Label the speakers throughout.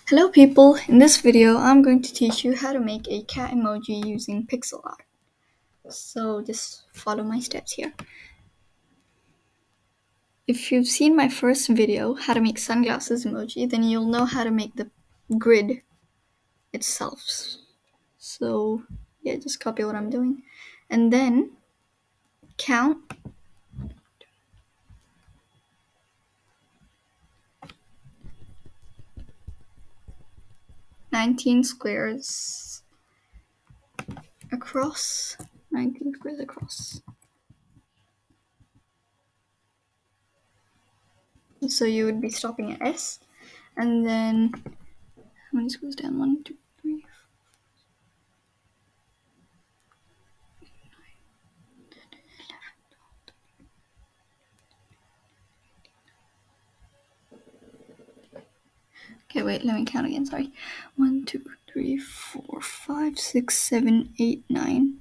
Speaker 1: Hello people, in this video I'm going to teach you how to make a cat emoji using pixel art. So just follow my steps here. If you've seen my first video, how to make sunglasses emoji, then you'll know how to make the grid itself. So yeah, just copy what I'm doing. And then count 19 squares across. 19 squares across. So you would be stopping at S. And then how many squares down? 1, 2, 3, okay, wait, let me count again, sorry. 1, 2, 3, 4, 5, 6, 7, 8, 9,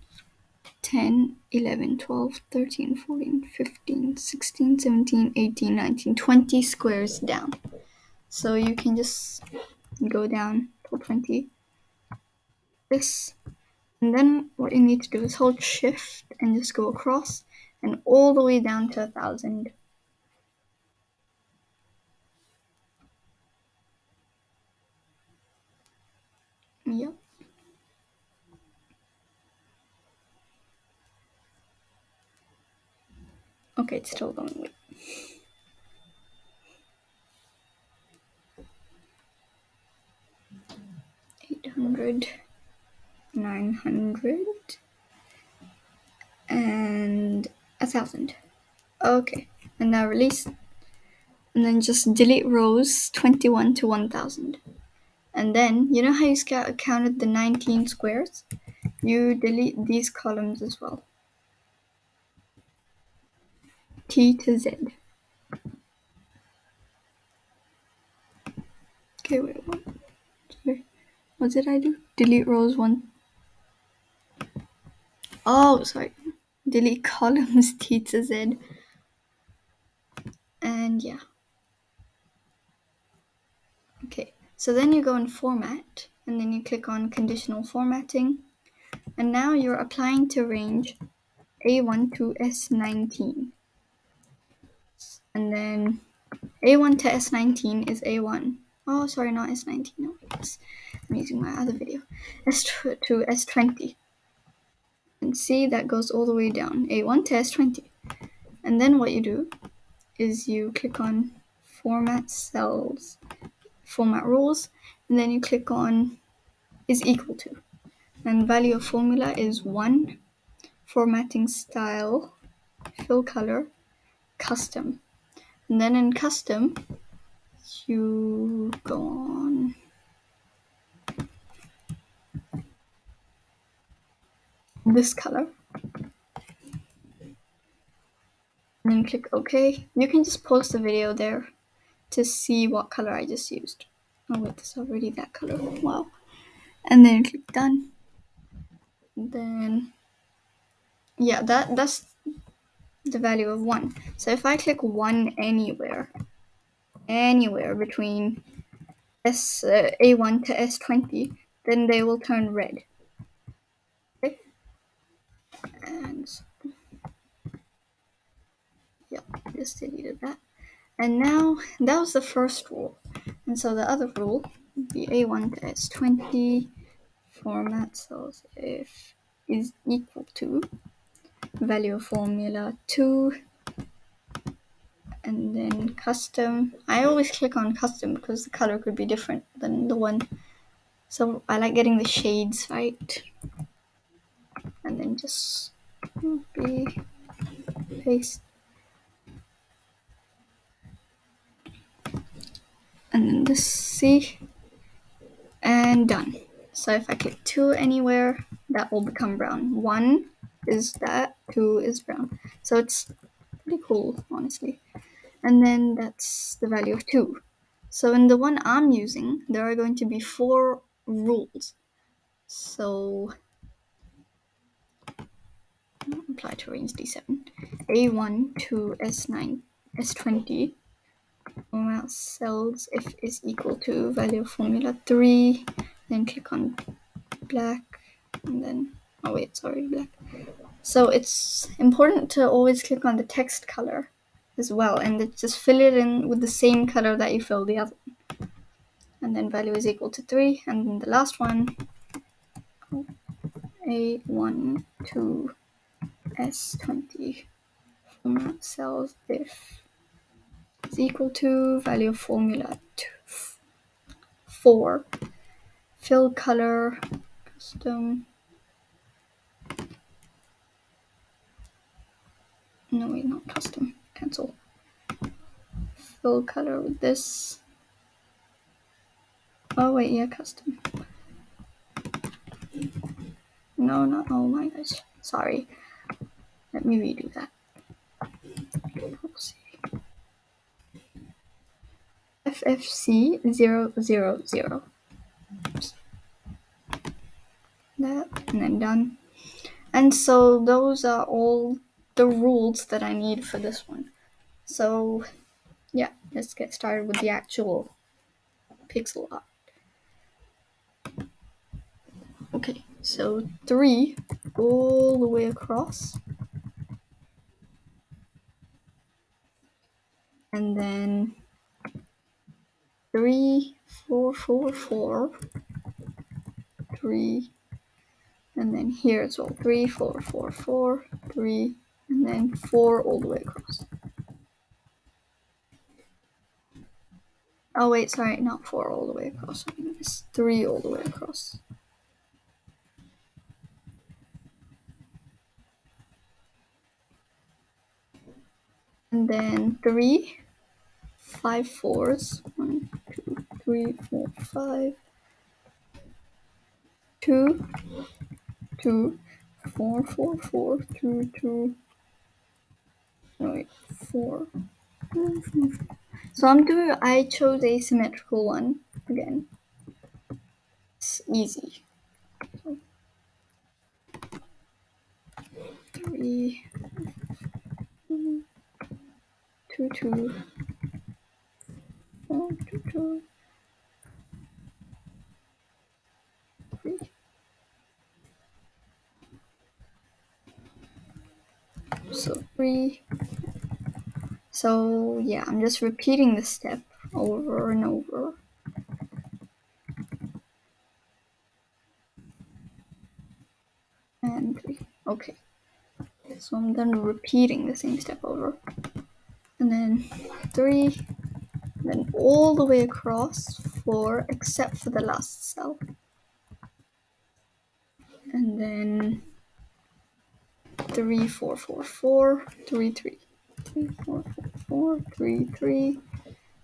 Speaker 1: 10, 11, 12, 13, 14, 15, 16, 17, 18, 19, 20 squares down. So you can just go down till 20. This. And then what you need to do is hold shift and just go across and all the way down to 1,000. Yep. Okay, it's still going. Wait. 800, 900, and 1,000. Okay, and now release. And then just delete rows 21 to 1,000. And then, you know how you counted the 19 squares? You delete these columns as well. T to Z. Okay, wait, what? Sorry. What did I do? Delete rows 1. Oh, sorry. Delete columns T to Z. And yeah. Okay, so then you go in Format, and then you click on Conditional Formatting. And now you're applying to range A1 to S19. And then A1 to S19 is A1. Oh, sorry, not S19. No, I'm using my other video. S2 to S20. And see, that goes all the way down. A1 to S20. And then what you do is you click on Format Cells, Format Rules, and then you click on is equal to. And value of formula is 1. Formatting style, fill color, custom. And then in custom, you go on this color. And then click OK. You can just pause the video there to see what color I just used. Oh wait, it's already that color. Wow. And then click done. Then yeah, that's the value of 1. So if I click 1 anywhere between A1 to S20, then they will turn red. Okay? And yeah, just deleted that. And now that was the first rule. And so the other rule would be A1 to S20 format cells if is equal to value of formula 2, and then custom. I always click on custom because the color could be different than the one. So I like getting the shades right. And then just copy, paste. And then this C. And done. So if I click 2 anywhere, that will become brown. 1 is that, 2 is brown. So it's pretty cool, honestly. And then that's the value of 2. So in the one I'm using, there are going to be 4 rules. So apply to range D7. A1 to S9, S20. format cells if is equal to value of formula 3, then click on black, and then, oh wait, sorry, black. So it's important to always click on the text color as well, and just fill it in with the same color that you filled the other one. And then value is equal to 3, and then the last one, A12S20 format cells if is equal to value of formula 4, fill color, custom, no wait, not custom, cancel, fill color with this, oh wait, yeah, custom, no, not, oh my gosh, sorry, let me redo that. FFC000, that, and then done. And so those are all the rules that I need for this one. So yeah, let's get started with the actual pixel art. Okay, so 3 all the way across, and then 3, 4, 4, 4, 3, and then here as well, 3, 4, 4, 4, 3, and then 4 all the way across. Oh wait, sorry, not 4 all the way across. It's 3 all the way across. And then 3, 5 fours. 1, 2, 3, 4, 5. 2, 2, 4, 4, 4, 2, 2. No wait, 4. So I chose a symmetrical one again. It's easy. So 3, 2, 2, 4, 2, 2, 3. So 3. So yeah, I'm just repeating the step over and over. And 3. Okay. So I'm done repeating the same step over. And then 3, then all the way across 4, except for the last cell. And then 3, 4, 4, 4, 3, 3. 3, 4, 4, 4, 3, 3.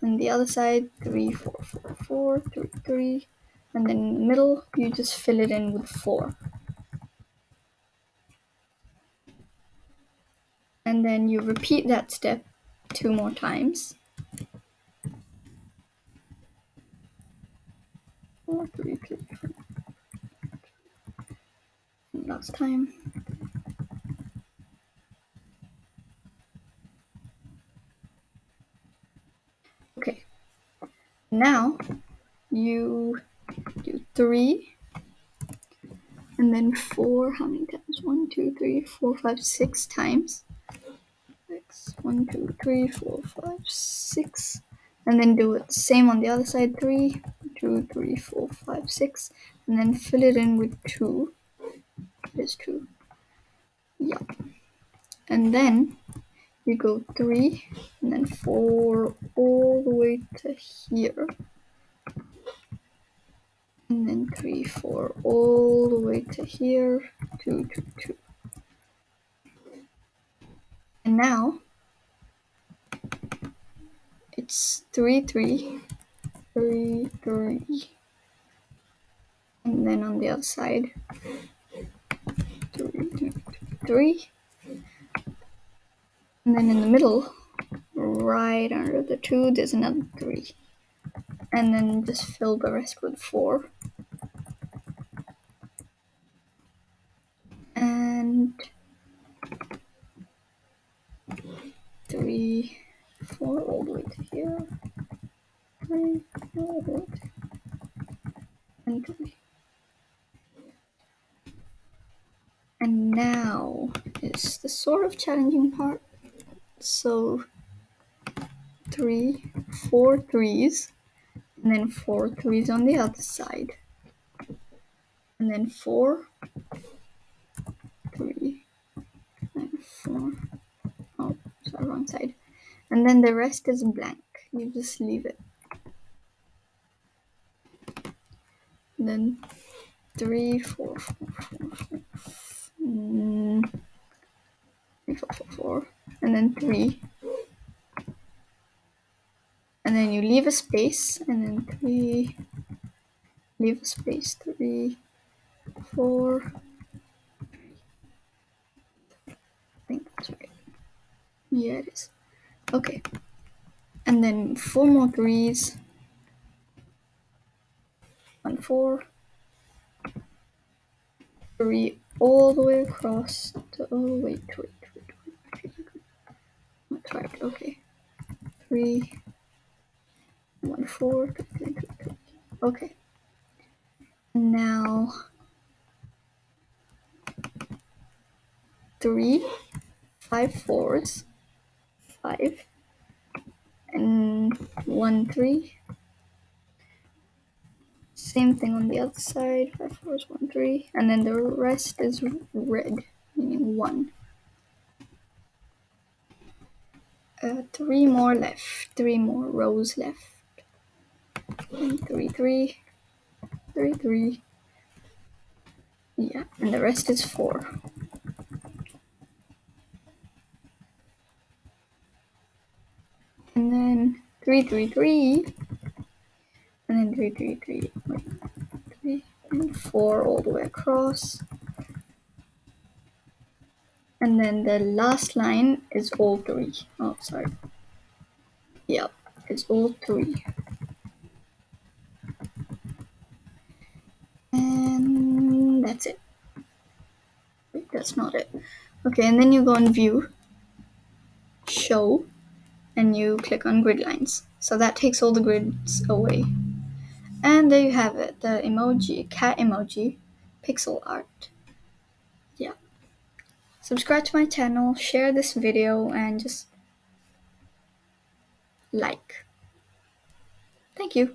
Speaker 1: And the other side, 3, 4, 4, 4, 3, 3. And then in the middle, you just fill it in with 4. And then you repeat that step 2 more times. 4, 3, 3, 4. And last time. Okay. Now you do 3 and then 4. How many times? 1, 2, 3, 4, 5, 6 times. 6. 1, 2, 3, 4, 5, 6. And then do it same on the other side. 3, 2, 3, 4, 5, 6. And then fill it in with 2. There's 2. Yeah. And then you go 3 and then 4 all the way to here. And then 3, 4 all the way to here. 2, 2, 2. And now it's 3, 3, 3, 3. And then on the other side, 3, 3, 3. And then in the middle, right under the 2, there's another 3. And then just fill the rest with 4. And 3, 4 all the way to here. and 3. And now is the sort of challenging part. So 4 threes, and then 4 threes on the other side, and then 4 3 and 4. Oh, sorry, wrong side. And then the rest is blank. You just leave it. And then 3 4 4 4 4, 3 4 4 4, and then 3. And then you leave a space, and then 3, leave a space, 3 4. I think that's right. Yeah, it is. Okay. And then 4 more threes. 1 4 3 all the way across to, oh wait, that's right, okay. 3 1 4 2 3 2 3. Okay. Now 3 5 fours, 5 and 1 3. Same thing on the other side, 5 fours, 1 3, and then the rest is red, meaning 1. 3 more left, 3 more rows left. And 3 3 3 3. Yeah, and the rest is 4. And then 3 3 3, and then 3 3 3, wait, 3 and 4 all the way across. And then the last line is all 3. Oh, sorry. Yep, it's all 3. And that's it. Wait, that's not it. Okay, and then you go on View, Show, and you click on Grid Lines. So that takes all the grids away. And there you have it, the emoji, cat emoji, pixel art. Yeah. Subscribe to my channel, share this video, and just like. Thank you.